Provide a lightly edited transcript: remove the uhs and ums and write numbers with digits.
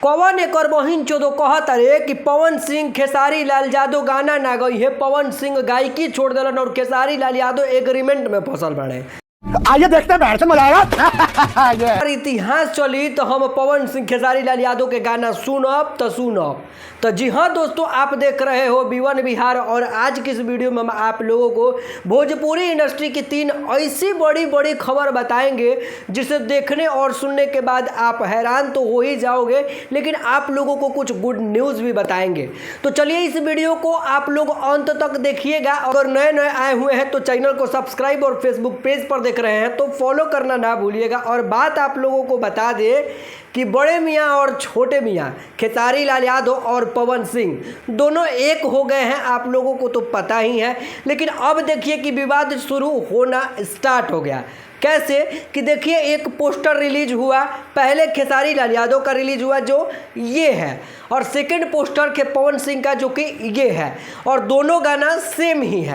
कौन एकर बहिन चोदो कहत रे कि पवन सिंह खेसारी लाल यादव गाना ना गई है। पवन सिंह गायकी छोड़ दिलन और खेसारी लाल यादव एग्रीमेंट में फसल बने। आइए देखते हैं, बैठ मजा आएगा। इतिहास चली तो हम पवन सिंह खेसारी लाल यादव के गाना सुनब तो सुनब। तो जी हाँ दोस्तों, आप देख रहे हो B1 बिहार और आज की इस वीडियो में हम आप लोगों को भोजपुरी इंडस्ट्री की 3 ऐसी बड़ी बड़ी खबर बताएंगे जिसे देखने और सुनने के बाद आप हैरान तो हो ही जाओगे, लेकिन आप लोगों को कुछ गुड न्यूज़ भी बताएंगे। तो चलिए इस वीडियो को आप लोग अंत तक देखिएगा। अगर नए नए आए हुए हैं तो चैनल को सब्सक्राइब और फेसबुक पेज पर देख रहे हैं तो फॉलो करना ना भूलिएगा। और बात आप लोगों को बता दें कि बड़े मियाँ और छोटे मियाँ खेसारी लाल यादव और पवन सिंह दोनों एक हो गए हैं, आप लोगों को तो पता ही है। लेकिन अब देखिए कि विवाद शुरू होना स्टार्ट हो गया। कैसे कि देखिए, एक पोस्टर रिलीज हुआ, पहले खेसारी लाल यादव का रिलीज हुआ जो ये है, और सेकंड पोस्टर के पवन सिंह का जो कि ये है, और दोनों गाना सेम ही है।